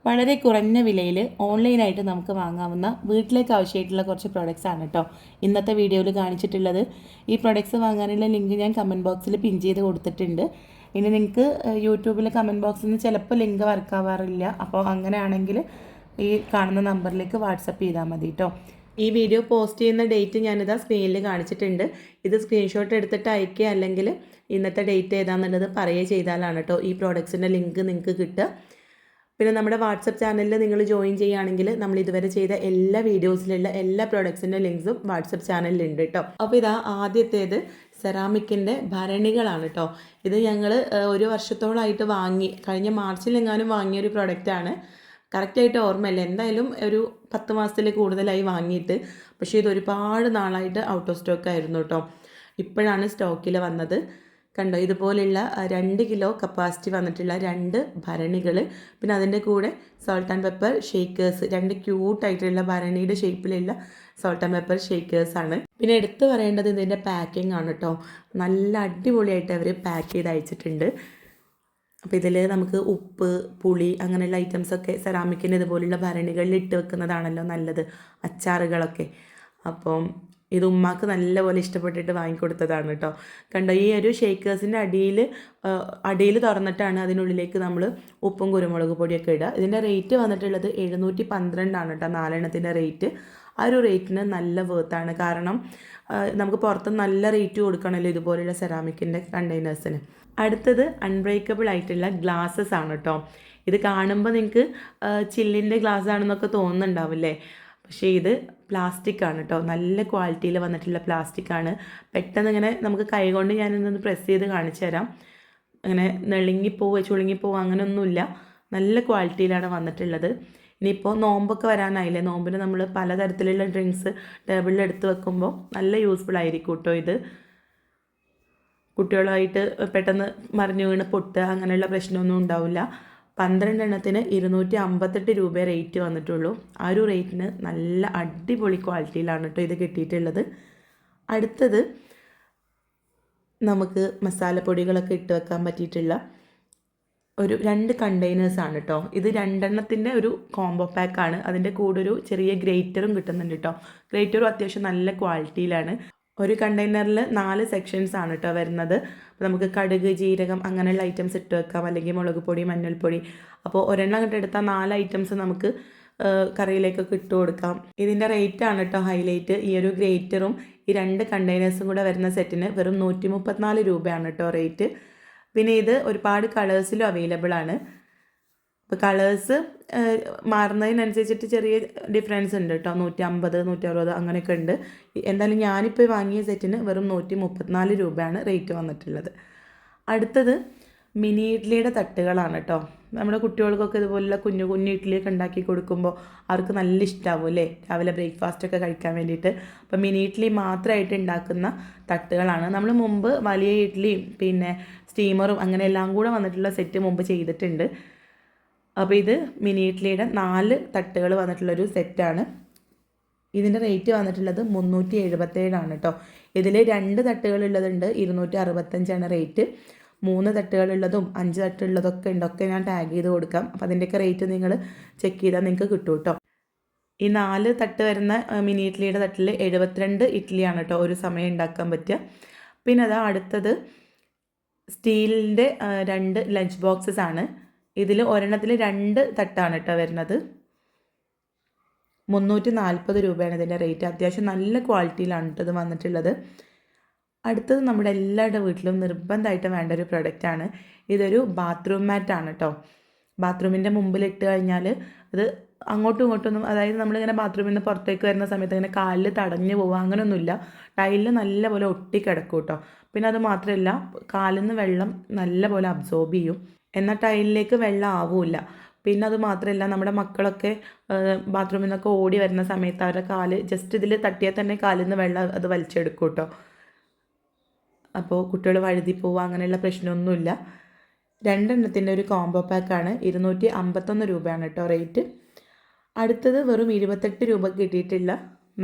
വളരെ കുറഞ്ഞ വിലയിൽ ഓൺലൈനായിട്ട് നമുക്ക് വാങ്ങാവുന്ന വീട്ടിലേക്ക് ആവശ്യമായിട്ടുള്ള കുറച്ച് പ്രൊഡക്ട്സ് ആണ് കേട്ടോ ഇന്നത്തെ വീഡിയോയിൽ കാണിച്ചിട്ടുള്ളത്. ഈ പ്രൊഡക്ട്സ് വാങ്ങാനുള്ള ലിങ്ക് ഞാൻ കമൻറ്റ് ബോക്സിൽ പിൻ ചെയ്ത് കൊടുത്തിട്ടുണ്ട്. ഇനി നിങ്ങൾക്ക് യൂട്യൂബിൽ കമൻറ്റ് ബോക്സിൽ നിന്ന് ചിലപ്പോൾ ലിങ്ക് വർക്കാവാറില്ല. അപ്പോൾ അങ്ങനെയാണെങ്കിൽ ഈ കാണുന്ന നമ്പറിലേക്ക് വാട്സപ്പ് ചെയ്താൽ മതി കേട്ടോ. ഈ വീഡിയോ പോസ്റ്റ് ചെയ്യുന്ന ഡേറ്റ് ഞാനിതാ സ്ക്രീനിൽ കാണിച്ചിട്ടുണ്ട്. ഇത് സ്ക്രീൻഷോട്ട് എടുത്തിട്ട് അയക്കുക, അല്ലെങ്കിൽ ഇന്നത്തെ ഡേറ്റ് ഏതാണെന്നുള്ളത് പറയുക ചെയ്താലാണ് കേട്ടോ ഈ പ്രോഡക്ട്സിൻ്റെ ലിങ്ക് നിങ്ങൾക്ക് കിട്ടുക. പിന്നെ നമ്മുടെ വാട്സപ്പ് ചാനലിൽ നിങ്ങൾ ജോയിൻ ചെയ്യുകയാണെങ്കിൽ നമ്മൾ ഇതുവരെ ചെയ്ത എല്ലാ വീഡിയോസിലുള്ള എല്ലാ പ്രോഡക്ട്സിൻ്റെ ലിങ്ക്സും വാട്സപ്പ് ചാനലിലുണ്ട് കേട്ടോ. അപ്പോൾ ഇതാ ആദ്യത്തേത് സെറാമിക്കിൻ്റെ ഭരണികളാണ് കേട്ടോ. ഇത് ഞങ്ങൾ ഒരു വർഷത്തോളമായിട്ട് കഴിഞ്ഞ മാർച്ചിലെങ്ങാനും വാങ്ങിയൊരു പ്രൊഡക്റ്റാണ്. കറക്റ്റായിട്ട് ഓർമ്മയില്ല, എന്തായാലും ഒരു 10 മാസത്തിൽ കൂടുതലായി വാങ്ങിയിട്ട്. പക്ഷേ ഇത് ഒരുപാട് നാളായിട്ട് ഔട്ട് ഓഫ് സ്റ്റോക്ക് ആയിരുന്നു കേട്ടോ. ഇപ്പോഴാണ് സ്റ്റോക്കിൽ വന്നത്. കണ്ടോ, ഇതുപോലുള്ള 2 കിലോ കപ്പാസിറ്റി വന്നിട്ടുള്ള 2 ഭരണികൾ. പിന്നെ അതിൻ്റെ കൂടെ സോൾട്ട് ആൻഡ് പെപ്പർ ഷേക്കേഴ്സ്, 2 ക്യൂട്ടായിട്ടുള്ള ഭരണിയുടെ ഷേപ്പിലുള്ള സോൾട്ട് ആൻഡ് പെപ്പർ ഷേക്കേഴ്സാണ്. പിന്നെ എടുത്തു പറയേണ്ടത് ഇതിൻ്റെ പാക്കിംഗ് ആണ് കേട്ടോ. നല്ല അടിപൊളിയായിട്ട് അവർ പാക്ക് ചെയ്ത് അയച്ചിട്ടുണ്ട്. അപ്പോൾ ഇതിൽ നമുക്ക് ഉപ്പ്, പുളി അങ്ങനെയുള്ള ഐറ്റംസൊക്കെ സെറാമിക്കിൻ്റെ ഇതുപോലുള്ള ഭരണികളിൽ ഇട്ട് വെക്കുന്നതാണല്ലോ നല്ലത്, അച്ചാറുകളൊക്കെ. അപ്പം ഇത് ഉമ്മാക്ക് നല്ലപോലെ ഇഷ്ടപ്പെട്ടിട്ട് വാങ്ങിക്കൊടുത്തതാണ് കേട്ടോ. കണ്ടോ, ഈ ഒരു ഷേക്കേഴ്സിൻ്റെ അടിയിൽ തുറന്നിട്ടാണ് അതിനുള്ളിലേക്ക് നമ്മൾ ഉപ്പും കുരുമുളക് പൊടിയൊക്കെ ഇടുക. ഇതിൻ്റെ റേറ്റ് വന്നിട്ടുള്ളത് 712 കേട്ടോ, 4 എണ്ണത്തിൻ്റെ റേറ്റ്. ആ ഒരു റേറ്റിന് നല്ല വേർത്താണ്. കാരണം നമുക്ക് പുറത്ത് നല്ല റേറ്റ് കൊടുക്കണമല്ലോ ഇതുപോലെയുള്ള സെറാമിക്കിൻ്റെ കണ്ടെയ്നേഴ്സിന്. അടുത്തത് അൺബ്രേക്കബിൾ ആയിട്ടുള്ള ഗ്ലാസ്സസ് ആണ് കേട്ടോ. ഇത് കാണുമ്പോൾ നിങ്ങൾക്ക് ചില്ലിൻ്റെ ഗ്ലാസ് ആണെന്നൊക്കെ തോന്നുന്നുണ്ടാവില്ലേ, പക്ഷേ ഇത് പ്ലാസ്റ്റിക് ആണ് കേട്ടോ. നല്ല ക്വാളിറ്റിയിൽ വന്നിട്ടുള്ള പ്ലാസ്റ്റിക് ആണ്. പെട്ടെന്ന് ഇങ്ങനെ നമുക്ക് കൈകൊണ്ട് ഞാനിതൊന്ന് പ്രസ് ചെയ്ത് കാണിച്ചു തരാം. അങ്ങനെ ചുളുങ്ങിപ്പോവുക അങ്ങനെയൊന്നുമില്ല. നല്ല ക്വാളിറ്റിയിലാണ് വന്നിട്ടുള്ളത്. ഇനിയിപ്പോൾ നോമ്പൊക്കെ വരാനായില്ലേ, നോമ്പിന് നമ്മൾ പലതരത്തിലുള്ള ഡ്രിങ്ക്സ് ടേബിളിൽ എടുത്ത് വെക്കുമ്പോൾ നല്ല യൂസ്ഫുൾ ആയിരിക്കും കേട്ടോ ഇത്. കുട്ടികളുമായിട്ട് പെട്ടെന്ന് മറിഞ്ഞു വീണ് പൊട്ടുക അങ്ങനെയുള്ള പ്രശ്നമൊന്നും ഉണ്ടാവില്ല. 12 എണ്ണത്തിന് 258 രൂപ റേറ്റ് വന്നിട്ടുള്ളൂ. ആ ഒരു റേറ്റിന് നല്ല അടിപൊളി ക്വാളിറ്റിയിലാണ് കേട്ടോ ഇത് കിട്ടിയിട്ടുള്ളത്. അടുത്തത് നമുക്ക് മസാലപ്പൊടികളൊക്കെ ഇട്ട് വെക്കാൻ പറ്റിയിട്ടുള്ള ഒരു 2 കണ്ടെയ്നേഴ്സാണ് കേട്ടോ. ഇത് 2 എണ്ണത്തിൻ്റെ ഒരു കോംബോ പാക്കാണ്. അതിൻ്റെ കൂടെ ഒരു ചെറിയ ഗ്രേറ്ററും കിട്ടുന്നുണ്ട് കേട്ടോ. ഗ്രേറ്ററും അത്യാവശ്യം നല്ല ക്വാളിറ്റിയിലാണ്. ഒരു കണ്ടെയ്നറിൽ 4 സെക്ഷൻസ് ആണ് കേട്ടോ വരുന്നത്. അപ്പോൾ നമുക്ക് കടുക്, ജീരകം അങ്ങനെയുള്ള ഐറ്റംസ് ഇട്ട് വെക്കാം, അല്ലെങ്കിൽ മുളക് പൊടി, മഞ്ഞൾപ്പൊടി. അപ്പോൾ ഒരെണ്ണം അങ്ങോട്ട് എടുത്താൽ 4 ഐറ്റംസ് നമുക്ക് കറിയിലേക്കൊക്കെ ഇട്ട് കൊടുക്കാം. ഇതിൻ്റെ റേറ്റ് ആണ് കേട്ടോ ഹൈലൈറ്റ്. ഈ ഒരു ഗ്രേറ്ററും ഈ 2 കണ്ടെയ്നേഴ്സും കൂടെ വരുന്ന സെറ്റിന് വെറും 134 രൂപയാണ് കേട്ടോ റേറ്റ്. പിന്നെ ഇത് ഒരുപാട് കളേഴ്സിലും അവൈലബിൾ ആണ്. ഇപ്പോൾ കളേഴ്സ് മാറുന്നതിനനുസരിച്ചിട്ട് ചെറിയ ഡിഫറൻസ് ഉണ്ട് കേട്ടോ. 150, 160 അങ്ങനെയൊക്കെ ഉണ്ട്. എന്തായാലും ഞാനിപ്പോൾ വാങ്ങിയ സെറ്റിന് വെറും 134 രൂപയാണ് റേറ്റ് വന്നിട്ടുള്ളത്. അടുത്തത് മിനി ഇഡ്ലിയുടെ തട്ടുകളാണ് കേട്ടോ. നമ്മുടെ കുട്ടികൾക്കൊക്കെ ഇതുപോലുള്ള കുഞ്ഞു കുഞ്ഞു ഇഡ്ഡലിയൊക്കെ ഉണ്ടാക്കി കൊടുക്കുമ്പോൾ അവർക്ക് നല്ല ഇഷ്ടമാവും അല്ലേ, രാവിലെ ബ്രേക്ക്ഫാസ്റ്റൊക്കെ കഴിക്കാൻ വേണ്ടിയിട്ട്. അപ്പോൾ മിനി ഇഡ്ഡലി മാത്രമായിട്ട് ഉണ്ടാക്കുന്ന തട്ടുകളാണ്. നമ്മൾ മുമ്പ് വലിയ ഇഡ്ഡലിയും പിന്നെ സ്റ്റീമറും അങ്ങനെ എല്ലാം കൂടെ വന്നിട്ടുള്ള സെറ്റ് മുമ്പ് ചെയ്തിട്ടുണ്ട്. അപ്പോൾ ഇത് മിനി ഇഡ്ഡലിയുടെ 4 തട്ടുകൾ വന്നിട്ടുള്ളൊരു സെറ്റാണ്. ഇതിൻ്റെ റേറ്റ് വന്നിട്ടുള്ളത് 377 കേട്ടോ. ഇതിൽ 2 തട്ടുകളുള്ളതുണ്ട്, 265 റേറ്റ്. 3 തട്ടുകളുള്ളതും 5 തട്ടുള്ളതൊക്കെ ഉണ്ടൊക്കെ ഞാൻ ടാഗ് ചെയ്ത് കൊടുക്കാം. അപ്പോൾ അതിൻ്റെയൊക്കെ റേറ്റ് നിങ്ങൾ ചെക്ക് ചെയ്താൽ നിങ്ങൾക്ക് കിട്ടും കേട്ടോ. ഈ 4 തട്ട് വരുന്ന മിനി ഇഡ്ഡലിയുടെ തട്ടിൽ 72 ഇഡ്ഡലിയാണ് കേട്ടോ ഒരു സമയം ഉണ്ടാക്കാൻ പറ്റുക. പിന്നെ അതാ അടുത്തത് സ്റ്റീലിൻ്റെ 2 ലഞ്ച് ബോക്സസ് ആണ്. ഇതിൽ ഒരെണ്ണത്തിൽ 2 തട്ടാണ് കേട്ടോ വരുന്നത്. 340 രൂപയാണ് ഇതിൻ്റെ റേറ്റ്. അത്യാവശ്യം നല്ല ക്വാളിറ്റിയിലാണ് കേട്ടോ ഇത് വന്നിട്ടുള്ളത്. അടുത്തത് നമ്മുടെ എല്ലാവരുടെ വീട്ടിലും നിർബന്ധമായിട്ട് വേണ്ട ഒരു പ്രൊഡക്റ്റാണ്. ഇതൊരു ബാത്റൂം മാറ്റാണ് കേട്ടോ. ബാത്റൂമിൻ്റെ മുമ്പിൽ ഇട്ട് കഴിഞ്ഞാൽ അത് അങ്ങോട്ടും ഇങ്ങോട്ടൊന്നും, അതായത് നമ്മളിങ്ങനെ ബാത്റൂമിൽ നിന്ന് പുറത്തേക്ക് വരുന്ന സമയത്ത് ഇങ്ങനെ കാലിൽ തടഞ്ഞു പോവുക അങ്ങനെയൊന്നുമില്ല. ടൈലിൽ നല്ലപോലെ ഒട്ടിക്കിടക്കും കേട്ടോ. പിന്നെ അത് മാത്രമല്ല, കാലിൽ നിന്ന് വെള്ളം നല്ലപോലെ അബ്സോർബ് ചെയ്യും, എന്നാൽ ടൈലിലേക്ക് വെള്ളം ആവില്ല. പിന്നെ അത് മാത്രമല്ല, നമ്മുടെ മക്കളൊക്കെ ബാത്റൂമിൽ നിന്നൊക്കെ ഓടി വരുന്ന സമയത്ത് അവരുടെ കാല് ജസ്റ്റ് ഇതിൽ തട്ടിയാൽ തന്നെ കാലിൽ നിന്ന് വെള്ളം അത് വലിച്ചെടുക്കും കേട്ടോ. അപ്പോൾ കുട്ടികൾ വഴുതി പോവുക അങ്ങനെയുള്ള പ്രശ്നമൊന്നുമില്ല. 2 എണ്ണത്തിൻ്റെ ഒരു കോംബോ പാക്കാണ്. 251 രൂപയാണ് കേട്ടോ റേറ്റ്. അടുത്തത് വെറും 28 രൂപ കിട്ടിയിട്ടുള്ള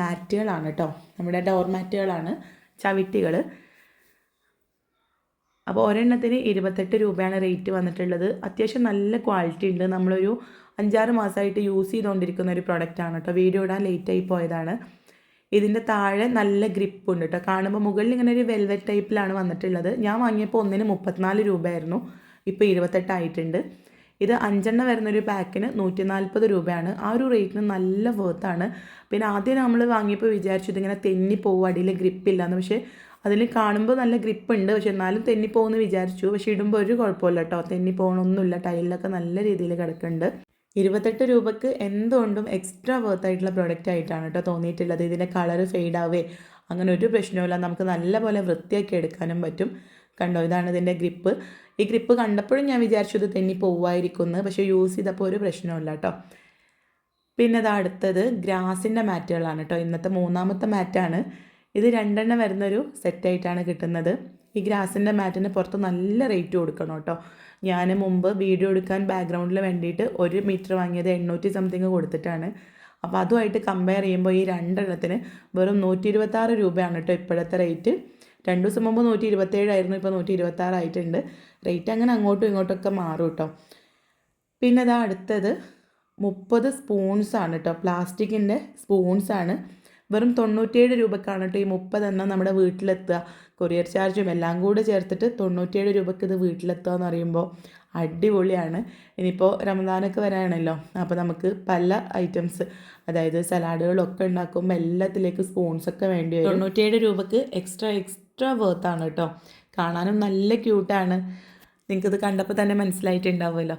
മാറ്റുകളാണ് കേട്ടോ. നമ്മുടെ ഡോർ മാറ്റുകളാണ്, ചവിട്ടികൾ. അപ്പോൾ ഒരെണ്ണത്തിന് 28 രൂപയാണ് റേറ്റ് വന്നിട്ടുള്ളത്. അത്യാവശ്യം നല്ല ക്വാളിറ്റി ഉണ്ട്. നമ്മളൊരു 5-6 മാസമായിട്ട് യൂസ് ചെയ്തുകൊണ്ടിരിക്കുന്ന ഒരു പ്രൊഡക്റ്റാണ് കേട്ടോ. വീഡിയോ ഇടാൻ ലേറ്റായി പോയതാണ്. ഇതിൻ്റെ താഴെ നല്ല ഗ്രിപ്പ് ഉണ്ട് കേട്ടോ. കാണുമ്പോൾ മുകളിൽ ഇങ്ങനെ ഒരു വെൽവെറ്റ് ടൈപ്പിലാണ് വന്നിട്ടുള്ളത്. ഞാൻ വാങ്ങിയപ്പോൾ ഒന്നിന് 34 രൂപയായിരുന്നു, ഇപ്പോൾ 28 ആയിട്ടുണ്ട്. ഇത് 5 വരുന്നൊരു പാക്കിന് 140 രൂപയാണ്. ആ ഒരു റേറ്റിന് നല്ല വേർത്താണ്. പിന്നെ ആദ്യം നമ്മൾ വാങ്ങിയപ്പോൾ വിചാരിച്ചു ഇതിങ്ങനെ തെന്നിപ്പോവും, അടിയിൽ ഗ്രിപ്പില്ലാന്ന്. പക്ഷേ അതിൽ കാണുമ്പോൾ നല്ല ഗ്രിപ്പ് ഉണ്ട്, പക്ഷെ എന്നാലും തെന്നിപ്പോകുമെന്ന് വിചാരിച്ചു. പക്ഷേ ഇടുമ്പോൾ ഒരു കുഴപ്പമില്ല കേട്ടോ, തെന്നിപ്പോകണമൊന്നുമില്ല. ടൈലിലൊക്കെ നല്ല രീതിയിൽ കിടക്കുന്നുണ്ട്. 28 രൂപയ്ക്ക് എന്തുകൊണ്ടും എക്സ്ട്രാ വേർത്തായിട്ടുള്ള പ്രൊഡക്റ്റ് ആയിട്ടാണ് കേട്ടോ തോന്നിയിട്ടുള്ളത്. ഇതിൻ്റെ കളറ് ഫെയ്ഡാവേ അങ്ങനെ ഒരു പ്രശ്നവുമില്ല. നമുക്ക് നല്ലപോലെ വൃത്തിയാക്കി എടുക്കാനും പറ്റും. കണ്ടോ, ഇതാണ് ഇതിൻ്റെ ഗ്രിപ്പ്. ഈ ഗ്രിപ്പ് കണ്ടപ്പോഴും ഞാൻ വിചാരിച്ചു ഇത് തെന്നി പോവായിരിക്കുന്നു, പക്ഷേ യൂസ് ചെയ്തപ്പോൾ ഒരു പ്രശ്നമില്ല കേട്ടോ. പിന്നെ അത് അടുത്തത് ഗ്രാസിൻ്റെ മാറ്റുകളാണ് കേട്ടോ. ഇന്നത്തെ 3ാമത്തെ മാറ്റാണ് ഇത്. 2 വരുന്നൊരു സെറ്റായിട്ടാണ് കിട്ടുന്നത്. ഈ ഗ്രാസിൻ്റെ മാറ്റിന് പുറത്ത് നല്ല റേറ്റ് കൊടുക്കണം കേട്ടോ. ഞാൻ മുമ്പ് വീഡിയോ എടുക്കാൻ ബാക്ക്ഗ്രൗണ്ടിൽ വേണ്ടിയിട്ട് 1 മീറ്റർ വാങ്ങിയത് 800 സംതിങ് കൊടുത്തിട്ടാണ്. അപ്പോൾ അതുമായിട്ട് കമ്പയർ ചെയ്യുമ്പോൾ ഈ 2 വെറും 126 രൂപയാണ് കേട്ടോ ഇപ്പോഴത്തെ റേറ്റ്. 2 ദിവസം മുമ്പ് 127 ആയിരുന്നു, ഇപ്പോൾ 126 ആയിട്ടുണ്ട്. റേറ്റ് അങ്ങനെ അങ്ങോട്ടും ഇങ്ങോട്ടൊക്കെ മാറും കേട്ടോ. പിന്നെ അതാ അടുത്തത് 30 സ്പൂൺസാണ് കേട്ടോ. പ്ലാസ്റ്റിക്കിൻ്റെ സ്പൂൺസാണ്. വെറും 97 രൂപക്കാണ് കേട്ടോ ഈ 30 നമ്മുടെ വീട്ടിലെത്തുക. കൊറിയർ ചാർജും എല്ലാം കൂടെ ചേർത്തിട്ട് 97 രൂപയ്ക്ക് ഇത് വീട്ടിലെത്തുക എന്ന് പറയുമ്പോൾ അടിപൊളിയാണ്. ഇനിയിപ്പോൾ റമദാനൊക്കെ വരാണല്ലോ, അപ്പോൾ നമുക്ക് പല ഐറ്റംസ്, അതായത് സലാഡുകളൊക്കെ ഉണ്ടാക്കുമ്പോൾ എല്ലാത്തിലേക്ക് സ്പൂൺസൊക്കെ വേണ്ടി വരും. 97 രൂപയ്ക്ക് എക്സ്ട്രാ വേർത്താണ് കേട്ടോ. കാണാനും നല്ല ക്യൂട്ടാണ്. നിങ്ങൾക്കിത് കണ്ടപ്പോൾ തന്നെ മനസ്സിലായിട്ടുണ്ടാവുമല്ലോ.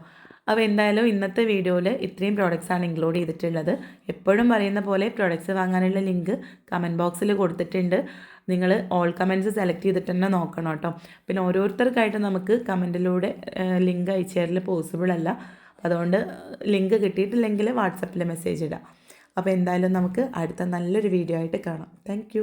അപ്പോൾ എന്തായാലും ഇന്നത്തെ വീഡിയോയിൽ ഇത്രയും പ്രോഡക്റ്റ്സാണ് ഇൻക്ലൂഡ് ചെയ്തിട്ടുള്ളത്. എപ്പോഴും പറയുന്ന പോലെ പ്രോഡക്റ്റ്സ് വാങ്ങാനുള്ള ലിങ്ക് കമൻറ്റ് ബോക്സിൽ കൊടുത്തിട്ടുണ്ട്. നിങ്ങൾ ഓൾ കമൻറ്റ്സ് സെലക്ട് ചെയ്തിട്ട് തന്നെ നോക്കണം കേട്ടോ. പിന്നെ ഓരോരുത്തർക്കായിട്ട് നമുക്ക് കമൻറ്റിലൂടെ ലിങ്ക് അയച്ചു തരൽ പോസിബിൾ അല്ല. അതുകൊണ്ട് ലിങ്ക് കിട്ടിയിട്ടില്ലെങ്കിൽ വാട്സപ്പിൽ മെസ്സേജ് ഇടാം. അപ്പോൾ എന്തായാലും നമുക്ക് അടുത്ത നല്ലൊരു വീഡിയോ ആയിട്ട് കാണാം. താങ്ക്